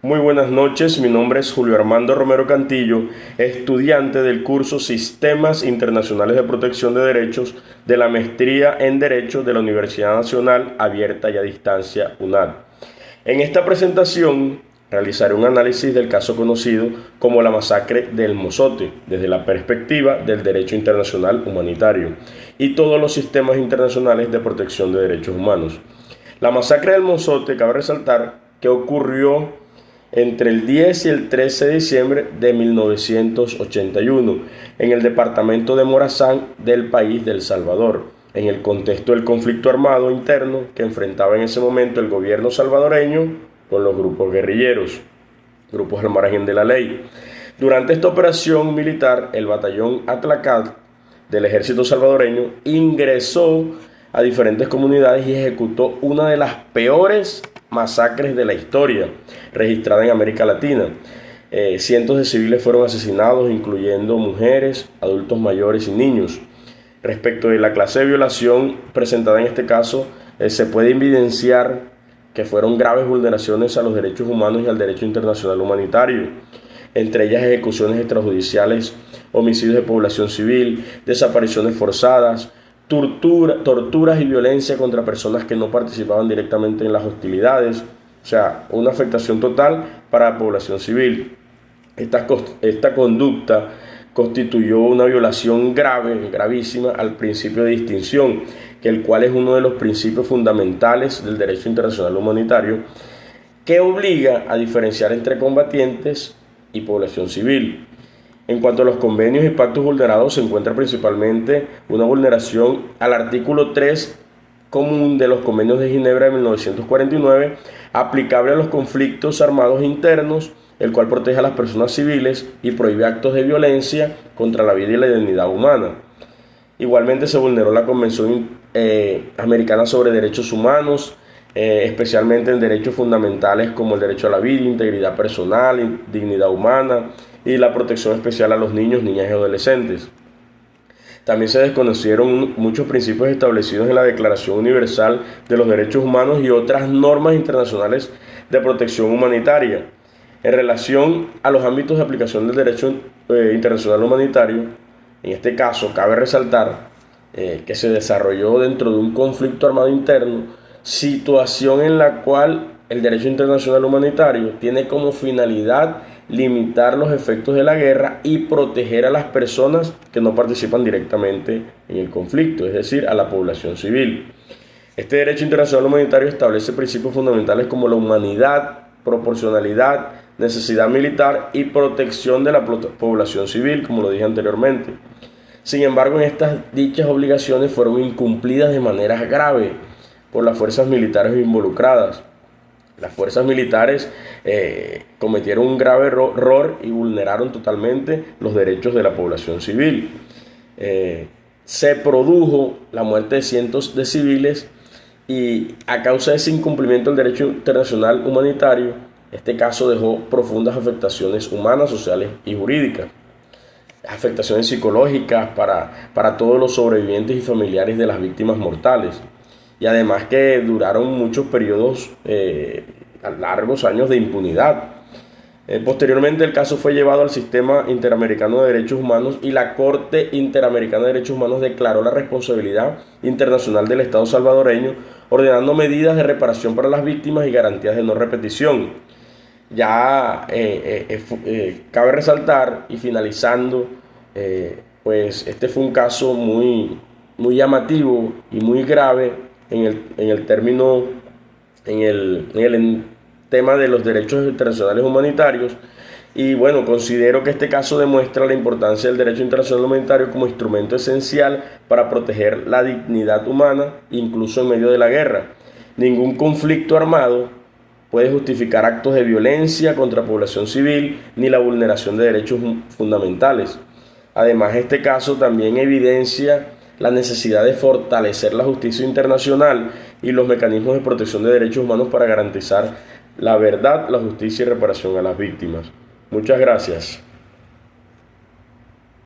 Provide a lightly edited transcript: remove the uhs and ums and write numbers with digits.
Muy buenas noches, mi nombre es Julio Armando Romero Cantillo, estudiante del curso Sistemas Internacionales de Protección de Derechos de la Maestría en Derecho de la Universidad Nacional Abierta y a Distancia UNAD. En esta presentación realizaré un análisis del caso conocido como la masacre del Mozote, desde la perspectiva del derecho internacional humanitario y todos los sistemas internacionales de protección de derechos humanos. La masacre del Mozote, cabe resaltar que ocurrió entre el 10 y el 13 de diciembre de 1981 en el departamento de Morazán del país de El Salvador, en el contexto del conflicto armado interno que enfrentaba en ese momento el gobierno salvadoreño con los grupos guerrilleros, grupos al margen de la ley. Durante esta operación militar, el batallón Atlacat del ejército salvadoreño ingresó a diferentes comunidades y ejecutó una de las peores masacres de la historia registrada en América Latina. Cientos de civiles fueron asesinados, incluyendo mujeres, adultos mayores y niños. Respecto de la clase de violación presentada en este caso, se puede evidenciar que fueron graves vulneraciones a los derechos humanos y al derecho internacional humanitario, entre ellas ejecuciones extrajudiciales, homicidios de población civil, desapariciones forzadas, torturas y violencia contra personas que no participaban directamente en las hostilidades, o sea, una afectación total para la población civil. Esta conducta constituyó una violación gravísima al principio de distinción, el cual es uno de los principios fundamentales del derecho internacional humanitario, que obliga a diferenciar entre combatientes y población civil. En cuanto a los convenios y pactos vulnerados, se encuentra principalmente una vulneración al artículo 3 común de los convenios de Ginebra de 1949, aplicable a los conflictos armados internos, el cual protege a las personas civiles y prohíbe actos de violencia contra la vida y la dignidad humana. Igualmente se vulneró la Convención Americana sobre Derechos Humanos, especialmente en derechos fundamentales como el derecho a la vida, integridad personal, dignidad humana y la protección especial a los niños, niñas y adolescentes. También se desconocieron muchos principios establecidos en la Declaración Universal de los Derechos Humanos y otras normas internacionales de protección humanitaria. En relación a los ámbitos de aplicación del derecho internacional humanitario, en este caso cabe resaltar que se desarrolló dentro de un conflicto armado interno, situación en la cual el derecho internacional humanitario tiene como finalidad limitar los efectos de la guerra y proteger a las personas que no participan directamente en el conflicto, es decir, a la población civil. Este derecho internacional humanitario establece principios fundamentales como la humanidad, proporcionalidad, necesidad militar y protección de la población civil, como lo dije anteriormente. Sin embargo, dichas obligaciones fueron incumplidas de manera grave por las fuerzas militares involucradas. Las fuerzas militares cometieron un grave error y vulneraron totalmente los derechos de la población civil. Se produjo la muerte de cientos de civiles y a causa de ese incumplimiento del derecho internacional humanitario, este caso dejó profundas afectaciones humanas, sociales y jurídicas. Afectaciones psicológicas para todos los sobrevivientes y familiares de las víctimas mortales. Y además que duraron muchos periodos, largos años de impunidad. Posteriormente el caso fue llevado al Sistema Interamericano de Derechos Humanos y la Corte Interamericana de Derechos Humanos declaró la responsabilidad internacional del Estado salvadoreño, ordenando medidas de reparación para las víctimas y garantías de no repetición. Ya cabe resaltar, y finalizando, pues este fue un caso muy llamativo y muy grave en el tema de los derechos internacionales humanitarios. Y bueno, considero que este caso demuestra la importancia del derecho internacional humanitario como instrumento esencial para proteger la dignidad humana, incluso en medio de la guerra. Ningún conflicto armado puede justificar actos de violencia contra población civil ni la vulneración de derechos fundamentales. Además, este caso también evidencia la necesidad de fortalecer la justicia internacional y los mecanismos de protección de derechos humanos para garantizar la verdad, la justicia y reparación a las víctimas. Muchas gracias.